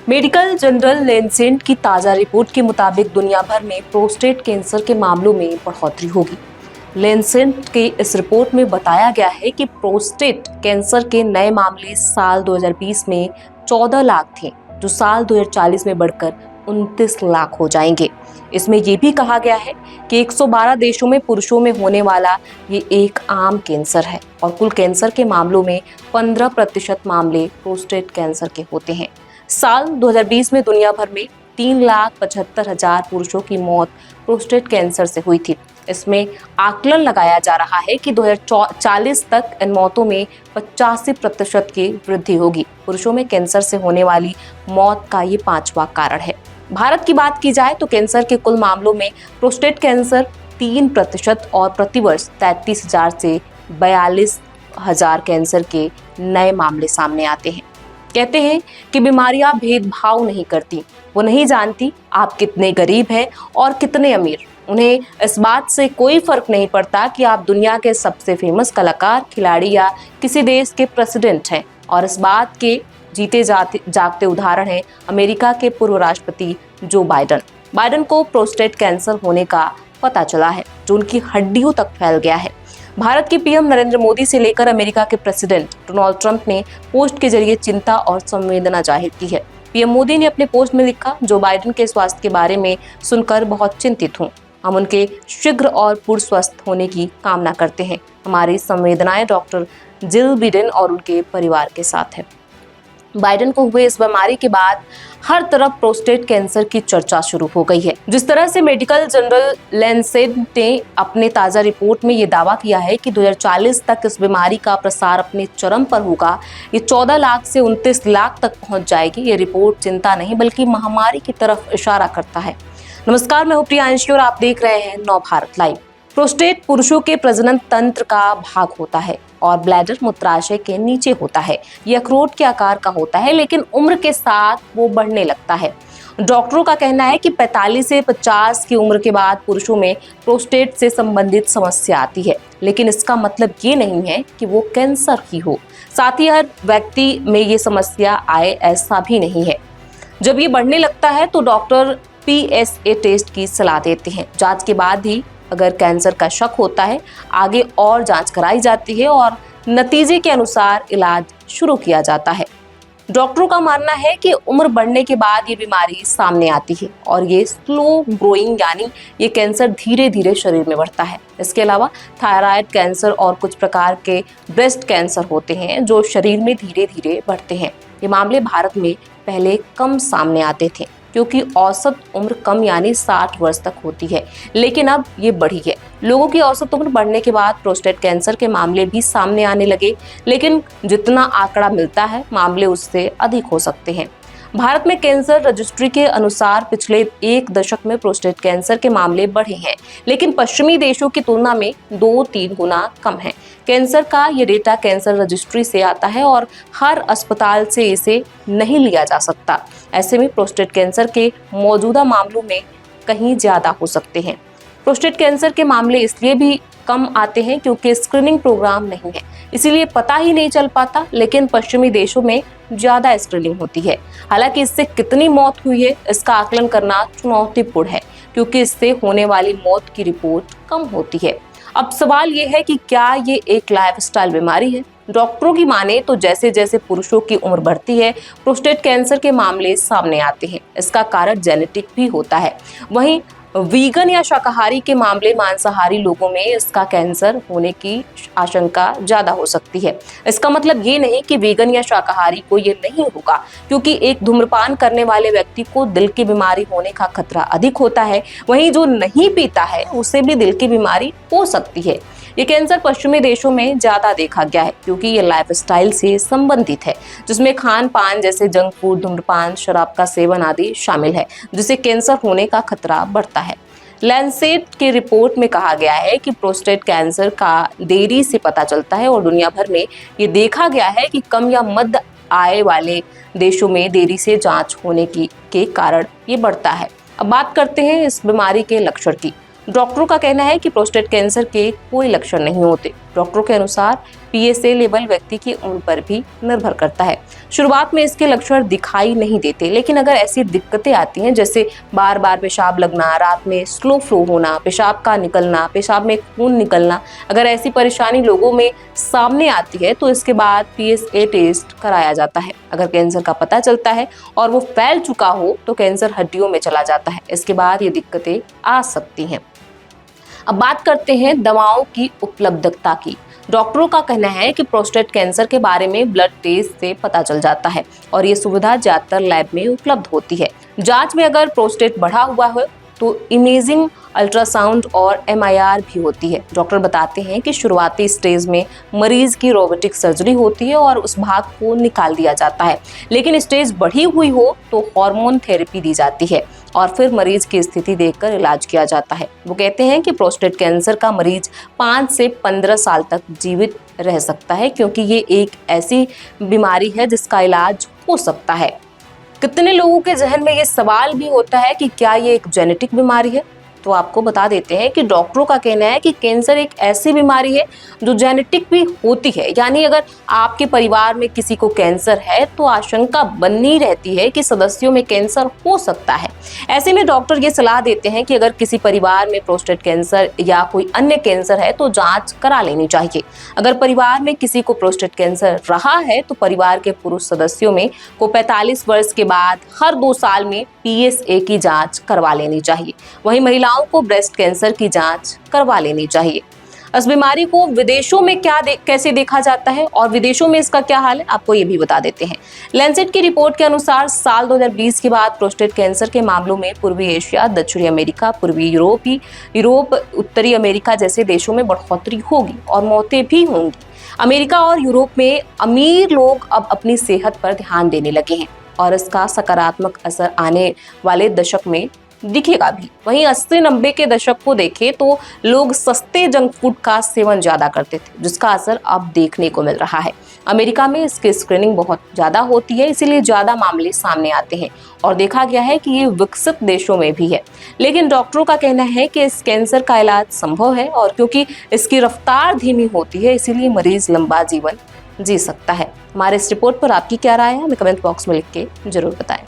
Medical journal Lancet की ताज़ा report के मुताबिक दुनिया भर में प्रोस्टेट कैंसर के मामलों में बढ़ोतरी होगी। लैंसेट की इस रिपोर्ट में बताया गया है कि प्रोस्टेट कैंसर के नए मामले साल 2020 में 14 लाख थे, जो साल 2040 में बढ़कर 29 लाख हो जाएंगे। इसमें यह भी कहा गया है कि 112 देशों में पुरुषों में होने वाला ये एक आम कैंसर है और कुल कैंसर के मामलों में 15% मामले प्रोस्टेट कैंसर के होते हैं। साल 2020 में दुनिया भर में 3,75,000 पुरुषों की मौत प्रोस्टेट कैंसर से हुई थी। इसमें आकलन लगाया जा रहा है कि 2040 तक इन मौतों में 85% की वृद्धि होगी। पुरुषों में कैंसर से होने वाली मौत का ये 5वां कारण है। भारत की बात की जाए तो कैंसर के कुल मामलों में प्रोस्टेट कैंसर 3% और प्रतिवर्ष 33,000 से 42,000 कैंसर के नए मामले सामने आते हैं। कहते हैं कि बीमारियां भेदभाव नहीं करती, वो नहीं जानती आप कितने गरीब हैं और कितने अमीर। उन्हें इस बात से कोई फर्क नहीं पड़ता कि आप दुनिया के सबसे फेमस कलाकार, खिलाड़ी या किसी देश के प्रेसिडेंट हैं। और इस बात के जीते जागते उदाहरण हैं अमेरिका के पूर्व राष्ट्रपति जो बाइडेन को प्रोस्टेट कैंसर होने का पता चला है, जो उनकी हड्डियों तक फैल गया है। भारत के पीएम नरेंद्र मोदी से लेकर अमेरिका के प्रेसिडेंट डोनाल्ड ट्रंप ने पोस्ट के जरिए चिंता और संवेदना जाहिर की है। पीएम मोदी ने अपने पोस्ट में लिखा, जो बाइडेन के स्वास्थ्य के बारे में सुनकर बहुत चिंतित हूँ। हम उनके शीघ्र और पूर्ण स्वस्थ होने की कामना करते हैं। हमारी संवेदनाएं डॉक्टर जिल बिडेन और उनके परिवार के साथ है। बाइडेन को हुए इस बीमारी के बाद हर तरफ प्रोस्टेट कैंसर की चर्चा शुरू हो गई है। जिस तरह से मेडिकल जर्नल लैंसेट ने अपने ताजा रिपोर्ट में ये दावा किया है कि 2040 तक इस बीमारी का प्रसार अपने चरम पर होगा, ये 14 लाख से 29 लाख तक पहुंच जाएगी। ये रिपोर्ट चिंता नहीं बल्कि महामारी की तरफ इशारा करता है। नमस्कार, मैं हूं प्रियांशी और आप देख रहे हैं नवभारत लाइव। प्रोस्टेट पुरुषों के प्रजनन तंत्र का भाग होता है और ब्लैडर मूत्राशय के नीचे होता है। यह अखरोट के आकार का होता है, लेकिन उम्र के साथ वो बढ़ने लगता है। डॉक्टरों का कहना है कि 45 से 50 की उम्र के बाद पुरुषों में प्रोस्टेट से संबंधित समस्या आती है, लेकिन इसका मतलब ये नहीं है कि वो कैंसर ही हो। साथ ही हर व्यक्ति में ये समस्या आए ऐसा भी नहीं है। जब ये बढ़ने लगता है तो डॉक्टर PSA टेस्ट की सलाह देते हैं। जांच के बाद ही अगर कैंसर का शक होता है, आगे और जांच कराई जाती है और नतीजे के अनुसार इलाज शुरू किया जाता है। डॉक्टरों का मानना है कि उम्र बढ़ने के बाद ये बीमारी सामने आती है और ये स्लो ग्रोइंग यानी ये कैंसर धीरे धीरे शरीर में बढ़ता है। इसके अलावा थायराइड कैंसर और कुछ प्रकार के ब्रेस्ट कैंसर होते हैं जो शरीर में धीरे धीरे बढ़ते हैं। ये मामले भारत में पहले कम सामने आते थे क्योंकि औसत उम्र कम यानी 60 वर्ष तक होती है, लेकिन अब ये बढ़ी है। लोगों की औसत उम्र बढ़ने के बाद प्रोस्टेट कैंसर के मामले भी सामने आने लगे, लेकिन जितना आंकड़ा मिलता है मामले उससे अधिक हो सकते हैं। भारत में कैंसर रजिस्ट्री के अनुसार पिछले 1 दशक में प्रोस्टेट कैंसर के मामले बढ़े हैं, लेकिन पश्चिमी देशों की तुलना में 2-3 गुना कम है। कैंसर का ये डेटा कैंसर रजिस्ट्री से आता है और हर अस्पताल से इसे नहीं लिया जा सकता। ऐसे में प्रोस्टेट कैंसर के मौजूदा मामलों में कहीं ज्यादा हो सकते हैं। प्रोस्टेट कैंसर के मामले इसलिए भी कम आते हैं क्योंकि स्क्रीनिंग प्रोग्राम नहीं है, इसीलिए पता ही नहीं चल पाता। लेकिन पश्चिमी देशों में ज्यादा स्क्रीनिंग होती है। हालांकि इससे कितनी मौत हुई है इसका आकलन करना चुनौतीपूर्ण है, क्योंकि इससे होने वाली मौत की रिपोर्ट कम होती है। अब सवाल ये है कि क्या ये एक लाइफस्टाइल बीमारी है? डॉक्टरों की माने तो जैसे जैसे पुरुषों की उम्र बढ़ती है, प्रोस्टेट कैंसर के मामले सामने आते हैं। इसका कारण जेनेटिक भी होता है। वहीं वीगन या शाकाहारी के मामले, मांसाहारी लोगों में इसका कैंसर होने की आशंका ज्यादा हो सकती है। इसका मतलब ये नहीं कि वीगन या शाकाहारी को ये नहीं होगा, क्योंकि एक धूम्रपान करने वाले व्यक्ति को दिल की बीमारी होने का खतरा अधिक होता है। वहीं जो नहीं पीता है उसे भी दिल की बीमारी हो सकती है। ये कैंसर पश्चिमी देशों में ज्यादा देखा गया है क्योंकि ये लाइफस्टाइल से संबंधित है, जिसमें खान पान जैसे जंक फूड, धूम्रपान, शराब का सेवन आदि शामिल है, जिससे कैंसर होने का खतरा बढ़ता है। लैंसेट की रिपोर्ट में कहा गया है कि प्रोस्टेट कैंसर का देरी से पता चलता है और दुनिया भर में ये देखा गया है कि कम या मध्य आय वाले देशों में देरी से जांच होने के कारण ये बढ़ता है। अब बात करते हैं इस बीमारी के लक्षण की। डॉक्टरों का कहना है कि प्रोस्टेट कैंसर के कोई लक्षण नहीं होते। डॉक्टरों के अनुसार PSA लेवल व्यक्ति की उम्र पर भी निर्भर करता है। शुरुआत में इसके लक्षण दिखाई नहीं देते, लेकिन अगर ऐसी दिक्कतें आती हैं जैसे बार बार पेशाब लगना, रात में स्लो फ्लो होना, पेशाब का निकलना, पेशाब में खून निकलना, अगर ऐसी परेशानी लोगों में सामने आती है तो इसके बाद PSA टेस्ट कराया जाता है। अगर कैंसर का पता चलता है और वो फैल चुका हो तो कैंसर हड्डियों में चला जाता है। इसके बाद ये दिक्कतें आ सकती हैं। अब बात करते हैं दवाओं की उपलब्धता की। डॉक्टरों का कहना है कि प्रोस्टेट कैंसर के बारे में ब्लड टेस्ट से पता चल जाता है और ये सुविधा ज्यादातर लैब में उपलब्ध होती है। जांच में अगर प्रोस्टेट बढ़ा हुआ है तो इमेजिंग अल्ट्रासाउंड और MIR भी होती है। डॉक्टर बताते हैं कि शुरुआती स्टेज में मरीज की रोबोटिक सर्जरी होती है और उस भाग को निकाल दिया जाता है, लेकिन स्टेज बढ़ी हुई हो तो हार्मोन थेरेपी दी जाती है और फिर मरीज की स्थिति देखकर इलाज किया जाता है। वो कहते हैं कि प्रोस्टेट कैंसर का मरीज 5 से 15 साल तक जीवित रह सकता है, क्योंकि ये एक ऐसी बीमारी है जिसका इलाज हो सकता है। कितने लोगों के जहन में ये सवाल भी होता है कि क्या ये एक जेनेटिक बीमारी है? तो आपको बता देते हैं कि डॉक्टरों का कहना है कि कैंसर एक ऐसी बीमारी है जो जेनेटिक भी होती है, यानी अगर आपके परिवार में किसी को कैंसर है तो आशंका बनी रहती है कि सदस्यों में कैंसर हो सकता है। ऐसे में डॉक्टर ये सलाह देते हैं कि अगर किसी परिवार में प्रोस्टेट कैंसर या कोई अन्य कैंसर है तो जांच करा लेनी चाहिए। अगर परिवार में किसी को प्रोस्टेट कैंसर रहा है तो परिवार के पुरुष सदस्यों में को 45 वर्ष के बाद हर 2 साल में PSA की जांच करवा लेनी चाहिए। वहीं महिलाओं को ब्रेस्ट कैंसर की जांच करवा लेनी चाहिए। इस बीमारी को विदेशों में कैसे देखा जाता है और विदेशों में इसका क्या हाल है, आपको ये भी बता देते हैं। लैंसेट की रिपोर्ट के अनुसार साल 2020 के बाद प्रोस्टेट कैंसर के मामलों में पूर्वी एशिया, दक्षिणी अमेरिका, पूर्वी यूरोप, उत्तरी अमेरिका जैसे देशों में बढ़ोतरी होगी और मौतें भी होंगी। अमेरिका और यूरोप में अमीर लोग अब अपनी सेहत पर ध्यान देने लगे हैं और इसका सकारात्मक असर आने वाले दशक में दिखेगा भी। वहीं 80-90 के दशक को देखें तो लोग सस्ते जंक फूड का सेवन ज्यादा करते थे, जिसका असर अब देखने को मिल रहा है। अमेरिका में इसकी स्क्रीनिंग बहुत ज्यादा होती है, इसीलिए ज्यादा मामले सामने आते हैं और देखा गया है कि ये विकसित देशों में भी है। लेकिन डॉक्टरों का कहना है कि इस कैंसर का इलाज संभव है और क्योंकि इसकी रफ्तार धीमी होती है इसीलिए मरीज लंबा जीवन जी सकता है। हमारे इस रिपोर्ट पर आपकी क्या राय है, हमें कमेंट बॉक्स में लिख के जरूर बताएं।